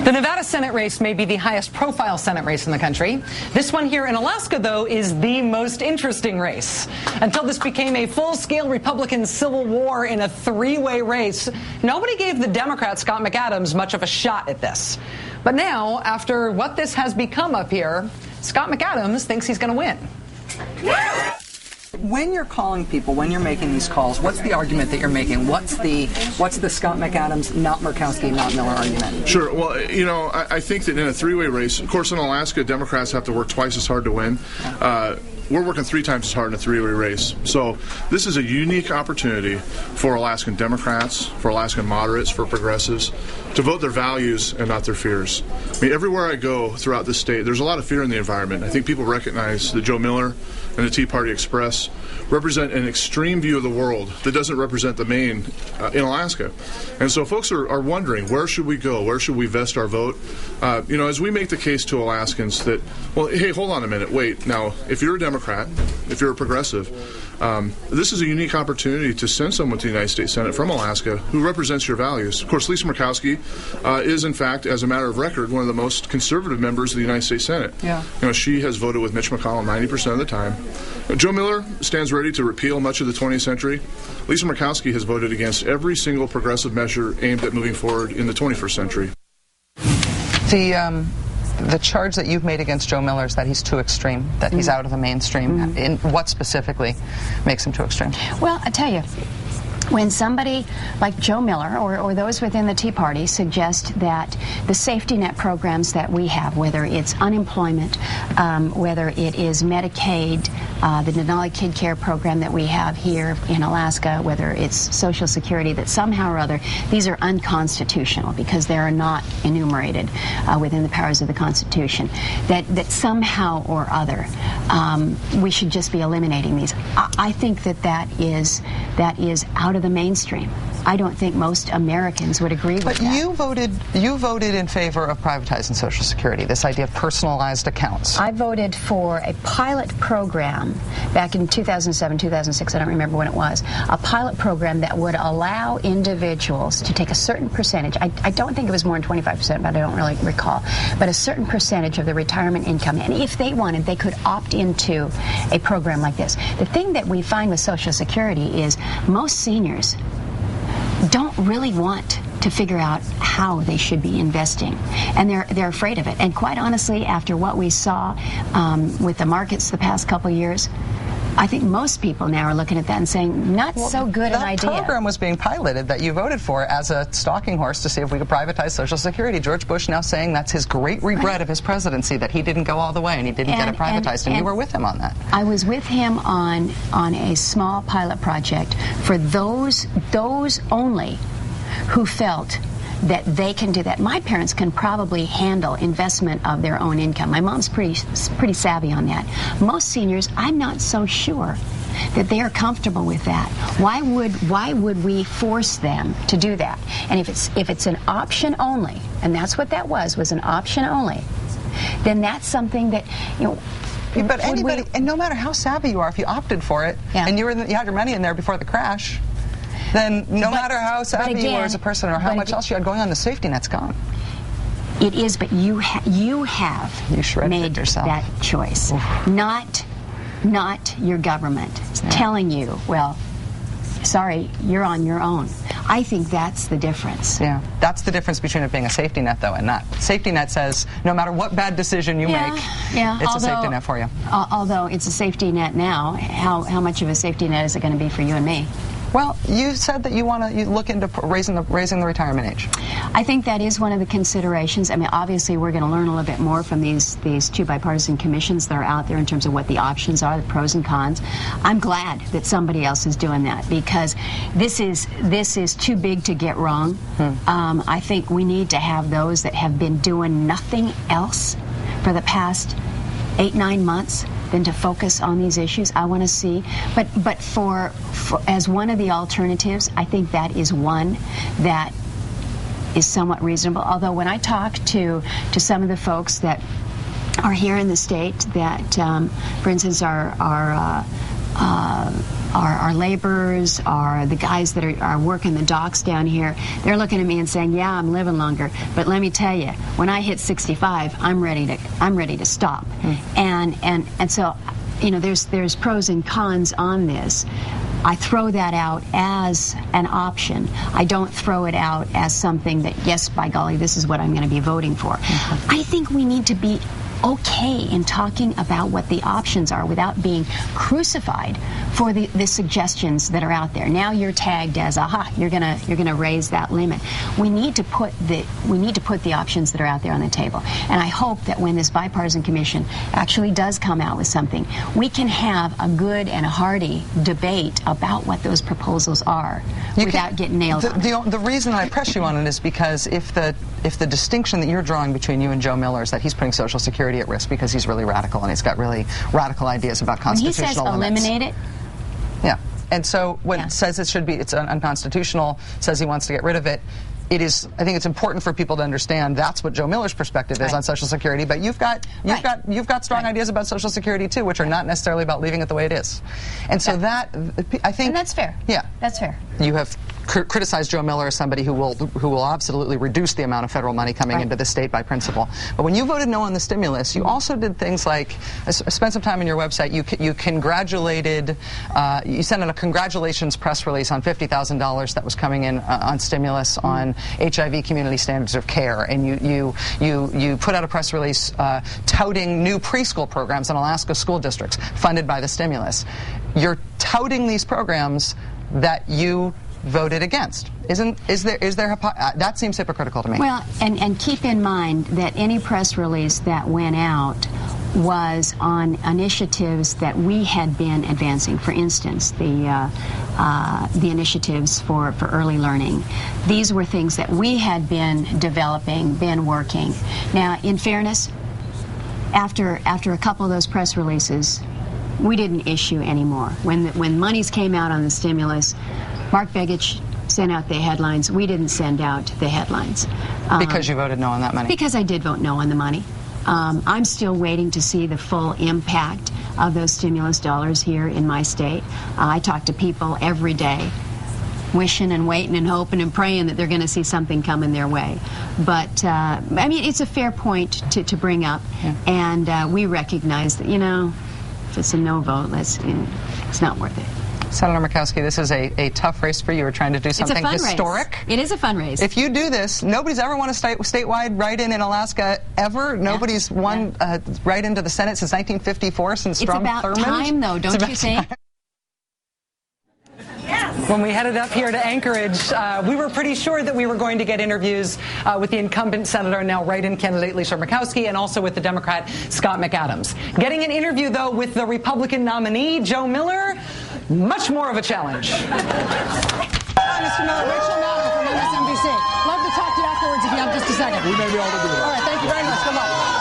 The Nevada Senate race may be the highest profile Senate race in the country. This one here in Alaska, though, is the most interesting race. Until this became a full-scale Republican civil war in a three-way race, nobody gave the Democrat Scott McAdams much of a shot at this. But now, after what this has become up here, Scott McAdams thinks he's going to win. When you're calling people, when you're making these calls, what's the argument that you're making? What's the Scott McAdams, not Murkowski, not Miller argument? Sure. Well, you know, I think that in a three-way race, of course, in Alaska, Democrats have to work twice as hard to win. We're working 3 times as hard in a three-way race. So this is a unique opportunity for Alaskan Democrats, for Alaskan moderates, for progressives, to vote their values and not their fears. I mean, everywhere I go throughout the state, there's a lot of fear in the environment. I think people recognize that Joe Miller and the Tea Party Express represent an extreme view of the world that doesn't represent the main in Alaska. And so folks are wondering, where should we go? Where should we vest our vote? You know, as we make the case to Alaskans that, well, hey, hold on a minute, wait. Now, if you're a Democrat, if you're a progressive, this is a unique opportunity to send someone to the United States Senate from Alaska who represents your values. Of course, Lisa Murkowski is, in fact, as a matter of record, one of the most conservative members of the United States Senate. Yeah. You know, she has voted with Mitch McConnell 90% of the time. Joe Miller stands ready to repeal much of the 20th century. Lisa Murkowski has voted against every single progressive measure aimed at moving forward in the 21st century. The charge that you've made against Joe Miller is that he's too extreme, that he's out of the mainstream. In what specifically makes him too extreme? Well, I tell you, when somebody like Joe Miller or those within the Tea Party suggest that the safety net programs that we have, whether it's unemployment, whether it is Medicaid, the Denali Kid Care program that we have here in Alaska, whether it's Social Security, that somehow or other these are unconstitutional because they are not enumerated within the powers of the Constitution, that somehow or other we should just be eliminating these. I think that is out of the mainstream. I don't think most Americans would agree with that. But you voted in favor of privatizing Social Security, this idea of personalized accounts. I voted for a pilot program back in 2007, 2006, I don't remember when it was, a pilot program that would allow individuals to take a certain percentage, I don't think it was more than 25%, but I don't really recall, but a certain percentage of the retirement income, and if they wanted, they could opt into a program like this. The thing that we find with Social Security is most seniors don't really want to figure out how they should be investing, and they're afraid of it. And quite honestly, after what we saw with the markets the past couple of years, I think most people now are looking at that and saying, not so good an idea. That program was being piloted that you voted for as a stalking horse to see if we could privatize Social Security. George Bush now saying that's his great regret of his presidency, that he didn't go all the way and he didn't get it privatized, and you were with him on that. I was with him on a small pilot project for those only who felt that they can do that. My parents can probably handle investment of their own income. My mom's pretty savvy on that. Most seniors, I'm not so sure that they are comfortable with that. Why would we force them to do that? And if it's an option only, and that's what that was an option only, then that's something that, you know. But anybody, and no matter how savvy you are, if you opted for it and you had your money in there before the crash, then no matter how savvy you were as a person or how much else you had going on, the safety net's gone. It is, but you have made that choice, not your government telling you, well, sorry, you're on your own. I think that's the difference. Yeah, that's the difference between it being a safety net, though, and not. Safety net says no matter what bad decision you make, it's a safety net for you. Although it's a safety net now, how much of a safety net is it going to be for you and me? Well, you said that you want to look into raising the retirement age. I think that is one of the considerations. I mean, obviously, we're going to learn a little bit more from these 2 bipartisan commissions that are out there in terms of what the options are, the pros and cons. I'm glad that somebody else is doing that because this is too big to get wrong. I think we need to have those that have been doing nothing else for the past 8-9 months than to focus on these issues. I want to see, but for as one of the alternatives, I think that is one that is somewhat reasonable. Although when I talk to some of the folks that are here in the state that, for instance, are our laborers, are the guys that are working the docks down here, they're looking at me and saying, yeah, I'm living longer, but let me tell you, when I hit 65, I'm ready to stop. And so, you know, there's pros and cons on this. I throw that out as an option. I don't throw it out as something that, yes, by golly, this is what I'm going to be voting for. I think we need to be okay in talking about what the options are without being crucified for the suggestions that are out there. Now you're tagged as, aha, you're gonna raise that limit. We need to put the options that are out there on the table. And I hope that when this bipartisan commission actually does come out with something, we can have a good and a hearty debate about what those proposals are without getting nailed on. The reason I press you on it is because if the distinction that you're drawing between you and Joe Miller is that he's putting Social Security at risk because he's really radical and he's got really radical ideas about constitutional limits. When he says eliminate it, yeah. And so when it says it's unconstitutional, says he wants to get rid of it, I think it's important for people to understand that's what Joe Miller's perspective is on Social Security, but you've got strong ideas about Social Security too, which are not necessarily about leaving it the way it is. And so that, I think, and that's fair. Yeah. That's fair. You have criticized Joe Miller as somebody who will absolutely reduce the amount of federal money coming into the state by principle. But when you voted no on the stimulus, you also did things like, I spent some time on your website, you congratulated, you sent out a congratulations press release on $50,000 that was coming in on stimulus on HIV community standards of care, and you put out a press release touting new preschool programs in Alaska school districts funded by the stimulus. You're touting these programs that you voted against. That seems hypocritical to me. Well, and keep in mind that any press release that went out was on initiatives that we had been advancing. For instance, the initiatives for early learning. These were things that we had been developing, been working. Now, in fairness, after a couple of those press releases, we didn't issue anymore. When monies came out on the stimulus, Mark Begich sent out the headlines. We didn't send out the headlines. Because you voted no on that money? Because I did vote no on the money. I'm still waiting to see the full impact of those stimulus dollars here in my state. I talk to people every day, wishing and waiting and hoping and praying that they're going to see something coming their way. But, I mean, it's a fair point to bring up, and we recognize that, you know, if it's a no vote, it's not worth it. Senator Murkowski, this is a tough race for you. You're trying to do something historic. Race. It is a fun race. If you do this, nobody's ever won a statewide write-in in Alaska ever. Nobody's won a write-in to the Senate since 1954, since Strom Thurmond. It's about time, though, don't you think? When we headed up here to Anchorage, we were pretty sure that we were going to get interviews with the incumbent senator, now write-in candidate Lisa Murkowski, and also with the Democrat Scott McAdams. Getting an interview, though, with the Republican nominee, Joe Miller, much more of a challenge. Hi, Mr. Miller. Rachel Maddow from MSNBC. Love to talk to you afterwards if you have just a second. We may be able to do that. All right, thank you very much. Good luck.